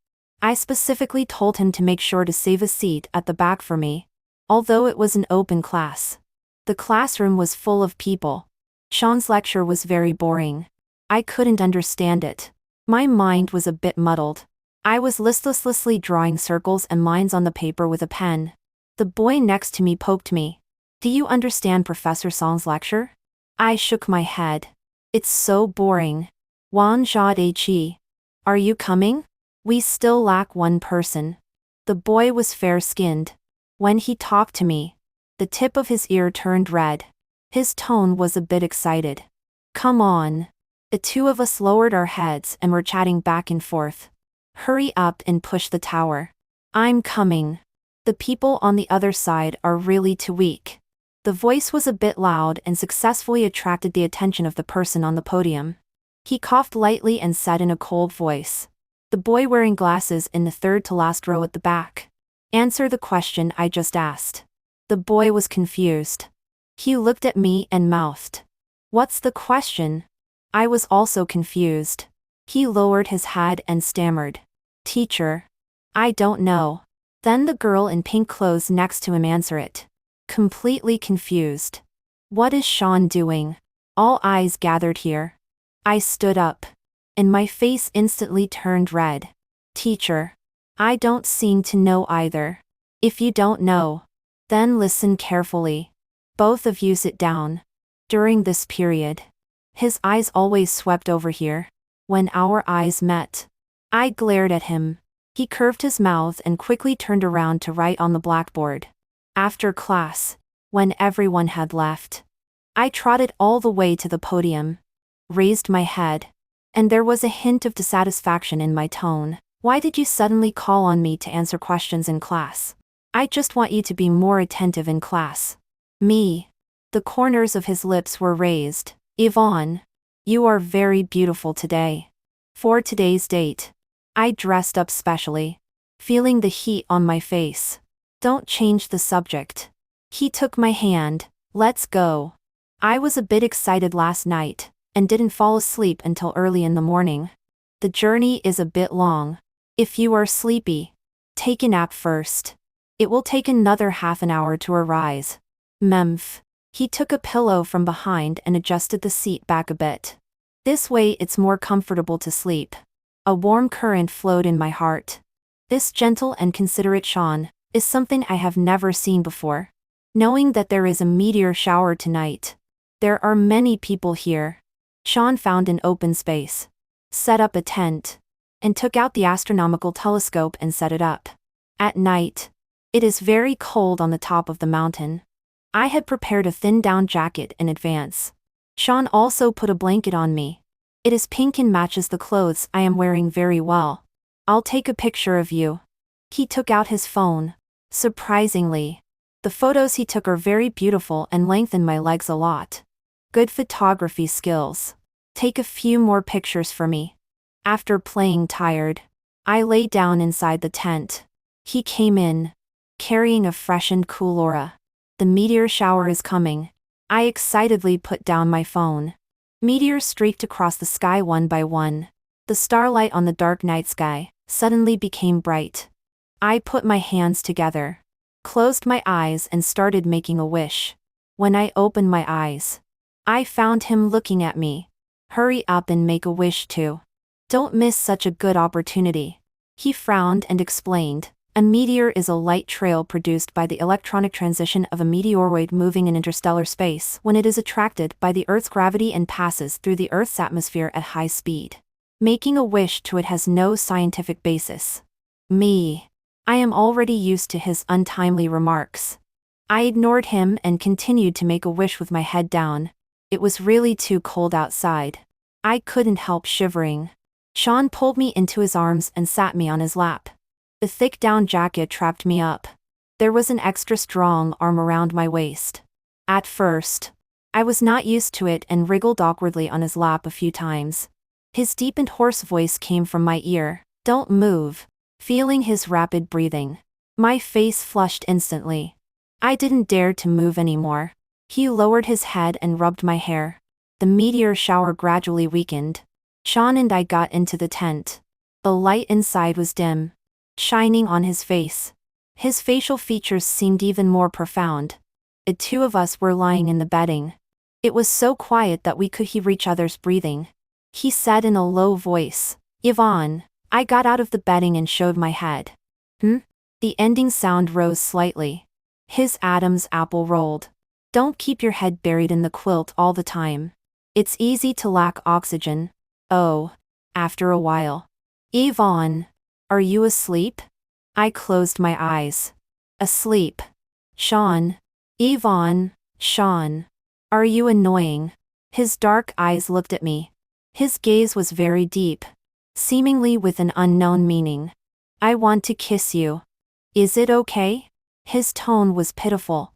I specifically told him to make sure to save a seat at the back for me, although it was an open class. The classroom was full of people. Sean's lecture was very boring. I couldn't understand it. My mind was a bit muddled. I was listlessly drawing circles and lines on the paper with a pen. The boy next to me poked me. "Do you understand Professor Song's lecture?" I shook my head. "It's so boring." "Wan Jia Chi. Are you coming? We still lack one person." The boy was fair-skinned. When he talked to me, the tip of his ear turned red. His tone was a bit excited. "Come on." The two of us lowered our heads and were chatting back and forth. "Hurry up and push the tower." "I'm coming. The people on the other side are really too weak." The voice was a bit loud and successfully attracted the attention of the person on the podium. He coughed lightly and said in a cold voice. The boy wearing glasses in the third to last row at the back. "Answer the question I just asked." The boy was confused. He looked at me and mouthed. "What's the question?" I was also confused. He lowered his head and stammered. "Teacher. I don't know." Then the girl in pink clothes next to him answer it. Completely confused. What is Sean doing? All eyes gathered here. I stood up. And my face instantly turned red. Teacher. I don't seem to know either. If you don't know, then listen carefully. Both of you sit down. During this period, his eyes always swept over here. When our eyes met, I glared at him. He curved his mouth and quickly turned around to write on the blackboard. After class, when everyone had left, I trotted all the way to the podium, raised my head, and there was a hint of dissatisfaction in my tone. Why did you suddenly call on me to answer questions in class? I just want you to be more attentive in class. Me. The corners of his lips were raised. Yvonne, you are very beautiful today. For today's date, I dressed up specially, feeling the heat on my face. Don't change the subject. He took my hand. Let's go. I was a bit excited last night, and didn't fall asleep until early in the morning. The journey is a bit long. If you are sleepy, take a nap first. It will take another half an hour to arise. Memph. He took a pillow from behind and adjusted the seat back a bit. This way it's more comfortable to sleep. A warm current flowed in my heart. This gentle and considerate Sean is something I have never seen before. Knowing that there is a meteor shower tonight. There are many people here. Sean found an open space, set up a tent, and took out the astronomical telescope and set it up. At night, it is very cold on the top of the mountain. I had prepared a thin down jacket in advance. Sean also put a blanket on me. It is pink and matches the clothes I am wearing very well. I'll take a picture of you. He took out his phone. Surprisingly, the photos he took are very beautiful and lengthen my legs a lot. Good photography skills. Take a few more pictures for me. After playing tired, I lay down inside the tent. He came in, carrying a fresh and cool aura. The meteor shower is coming. I excitedly put down my phone. Meteors streaked across the sky one by one. The starlight on the dark night sky suddenly became bright. I put my hands together, closed my eyes and started making a wish. When I opened my eyes, I found him looking at me. Hurry up and make a wish too. Don't miss such a good opportunity. He frowned and explained. A meteor is a light trail produced by the electronic transition of a meteoroid moving in interstellar space when it is attracted by the Earth's gravity and passes through the Earth's atmosphere at high speed. Making a wish to it has no scientific basis. Me. I am already used to his untimely remarks. I ignored him and continued to make a wish with my head down. It was really too cold outside. I couldn't help shivering. Sean pulled me into his arms and sat me on his lap. The thick down jacket trapped me up. There was an extra strong arm around my waist. At first, I was not used to it and wriggled awkwardly on his lap a few times. His deep and hoarse voice came from my ear. Don't move. Feeling his rapid breathing, my face flushed instantly. I didn't dare to move anymore. He lowered his head and rubbed my hair. The meteor shower gradually weakened. Sean and I got into the tent. The light inside was dim, shining on his face. His facial features seemed even more profound. The two of us were lying in the bedding. It was so quiet that we could hear each other's breathing. He said in a low voice, "Yvonne." I got out of the bedding and showed my head. The ending sound rose slightly. His Adam's apple rolled. Don't keep your head buried in the quilt all the time. It's easy to lack oxygen. Oh. After a while. Yvonne. Are you asleep? I closed my eyes. Asleep. Sean. Yvonne. Sean. Are you annoying? His dark eyes looked at me. His gaze was very deep, seemingly with an unknown meaning. I want to kiss you. Is it okay? His tone was pitiful.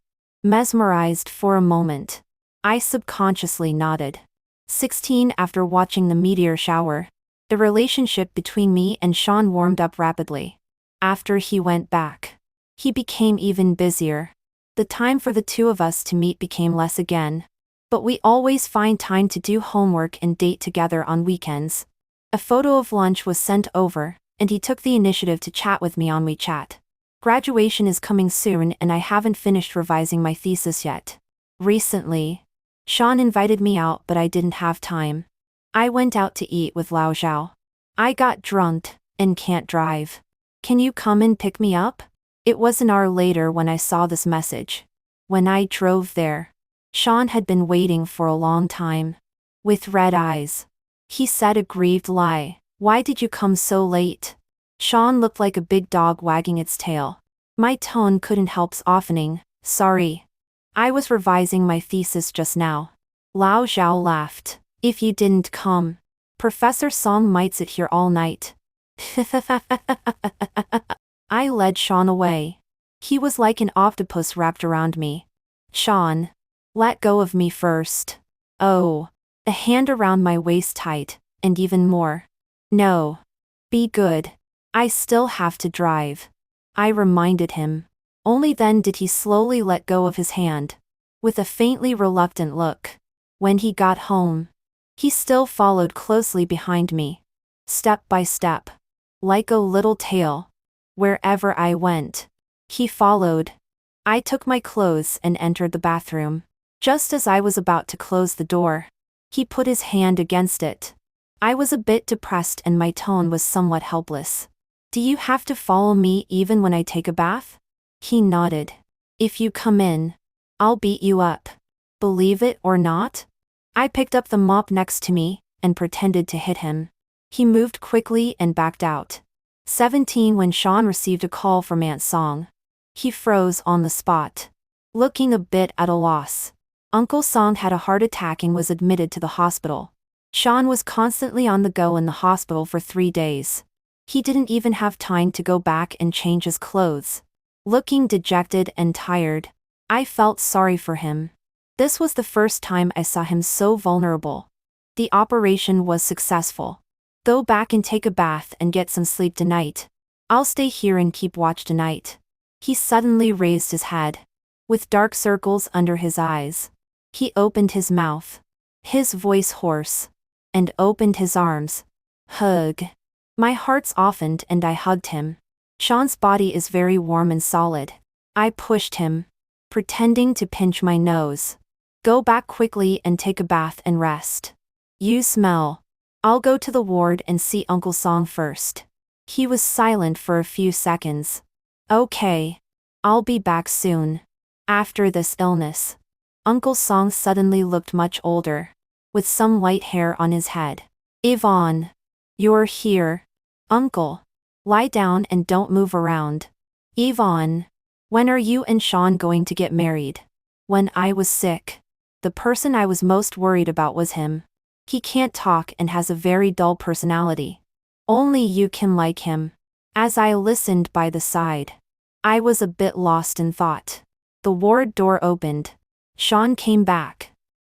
Mesmerized for a moment, I subconsciously nodded. 16 After watching the meteor shower, the relationship between me and Sean warmed up rapidly. After he went back, he became even busier. The time for the two of us to meet became less again. But we always find time to do homework and date together on weekends. A photo of lunch was sent over, and he took the initiative to chat with me on WeChat. Graduation is coming soon and I haven't finished revising my thesis yet. Recently, Sean invited me out but I didn't have time. I went out to eat with Lao Zhao. I got drunk and can't drive. Can you come and pick me up? It was an hour later when I saw this message. When I drove there, Sean had been waiting for a long time. With red eyes, he said a grieved lie. Why did you come so late? Sean looked like a big dog wagging its tail. My tone couldn't help softening. Sorry. I was revising my thesis just now. Lao Zhao laughed. If you didn't come, Professor Song might sit here all night. I led Sean away. He was like an octopus wrapped around me. Sean, let go of me first. Oh, a hand around my waist tight, and even more. No. Be good. I still have to drive. I reminded him. Only then did he slowly let go of his hand. With a faintly reluctant look. When he got home, he still followed closely behind me. Step by step. Like a little tail. Wherever I went, he followed. I took my clothes and entered the bathroom. Just as I was about to close the door, he put his hand against it. I was a bit depressed and my tone was somewhat helpless. Do you have to follow me even when I take a bath? He nodded. If you come in, I'll beat you up. Believe it or not? I picked up the mop next to me and pretended to hit him. He moved quickly and backed out. 17 When Sean received a call from Aunt Song, he froze on the spot, looking a bit at a loss. Uncle Song had a heart attack and was admitted to the hospital. Sean was constantly on the go in the hospital for 3 days. He didn't even have time to go back and change his clothes. Looking dejected and tired, I felt sorry for him. This was the first time I saw him so vulnerable. The operation was successful. Go back and take a bath and get some sleep tonight. I'll stay here and keep watch tonight. He suddenly raised his head. With dark circles under his eyes, he opened his mouth. His voice hoarse. And opened his arms. Hug. My heart softened and I hugged him. Sean's body is very warm and solid. I pushed him, pretending to pinch my nose. Go back quickly and take a bath and rest. You smell. I'll go to the ward and see Uncle Song first. He was silent for a few seconds. Okay. I'll be back soon. After this illness, Uncle Song suddenly looked much older, with some white hair on his head. Yvonne. You're here. Uncle. Lie down and don't move around. Yvonne. When are you and Sean going to get married? When I was sick, the person I was most worried about was him. He can't talk and has a very dull personality. Only you can like him. As I listened by the side, I was a bit lost in thought. The ward door opened. Sean came back.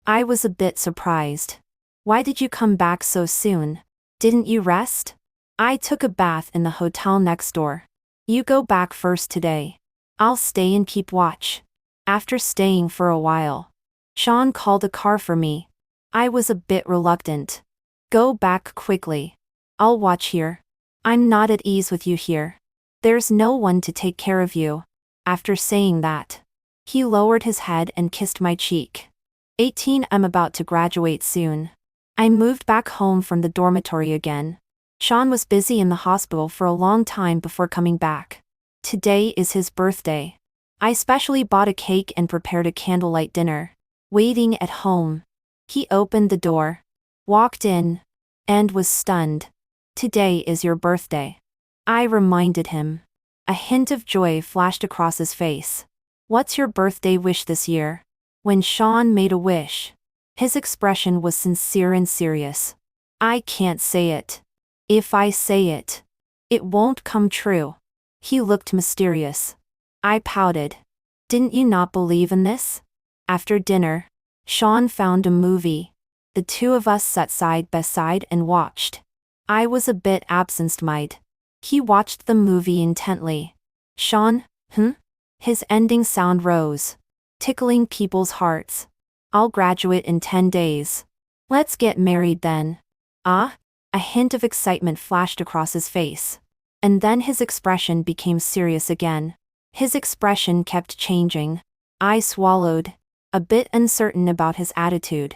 I was a bit surprised. Why did you come back so soon? Didn't you rest? I took a bath in the hotel next door. You go back first today. I'll stay and keep watch. After staying for a while, Sean called a car for me. I was a bit reluctant. Go back quickly. I'll watch here. I'm not at ease with you here. There's no one to take care of you. After saying that, he lowered his head and kissed my cheek. 18 I'm about to graduate soon. I moved back home from the dormitory again. Sean was busy in the hospital for a long time before coming back. Today is his birthday. I specially bought a cake and prepared a candlelight dinner. Waiting at home, he opened the door, walked in, and was stunned. Today is your birthday. I reminded him. A hint of joy flashed across his face. What's your birthday wish this year? When Sean made a wish, his expression was sincere and serious. I can't say it. If I say it, it won't come true. He looked mysterious. I pouted. Didn't you not believe in this? After dinner, Sean found a movie. The two of us sat side by side and watched. I was a bit absent-minded. He watched the movie intently. Sean, His ending sound rose, tickling people's hearts. I'll graduate in 10 days. Let's get married then. Ah? A hint of excitement flashed across his face. And then his expression became serious again. His expression kept changing. I swallowed, a bit uncertain about his attitude.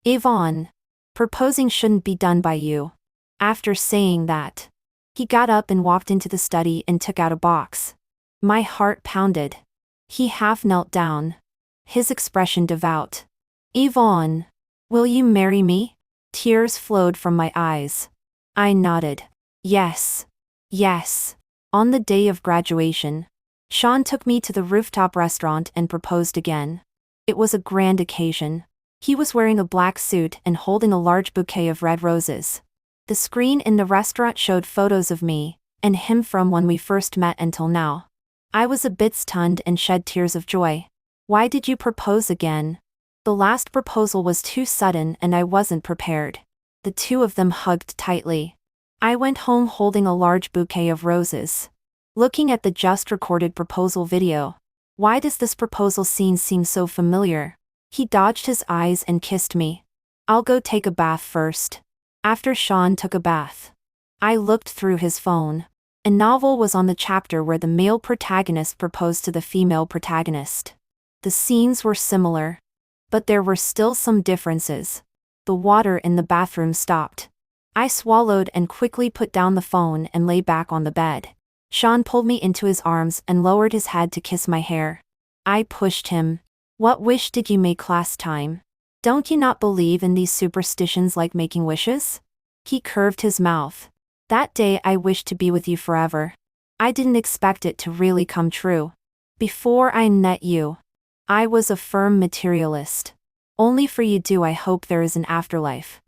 Yvonne, proposing shouldn't be done by you. After saying that, he got up and walked into the study and took out a box. My heart pounded. He half knelt down, his expression devout. Yvonne, will you marry me? Tears flowed from my eyes. I nodded. Yes. Yes. On the day of graduation, Sean took me to the rooftop restaurant and proposed again. It was a grand occasion. He was wearing a black suit and holding a large bouquet of red roses. The screen in the restaurant showed photos of me and him from when we first met until now. I was a bit stunned and shed tears of joy. Why did you propose again? The last proposal was too sudden and I wasn't prepared. The two of them hugged tightly. I went home holding a large bouquet of roses. Looking at the just recorded proposal video. Why does this proposal scene seem so familiar? He dodged his eyes and kissed me. I'll go take a bath first. After Sean took a bath, I looked through his phone. A novel was on the chapter where the male protagonist proposed to the female protagonist. The scenes were similar, but there were still some differences. The water in the bathroom stopped. I swallowed and quickly put down the phone and lay back on the bed. Sean pulled me into his arms and lowered his head to kiss my hair. I pushed him. What wish did you make last time? Don't you not believe in these superstitions like making wishes? He curved his mouth. That day I wished to be with you forever. I didn't expect it to really come true. Before I met you, I was a firm materialist. Only for you do I hope there is an afterlife.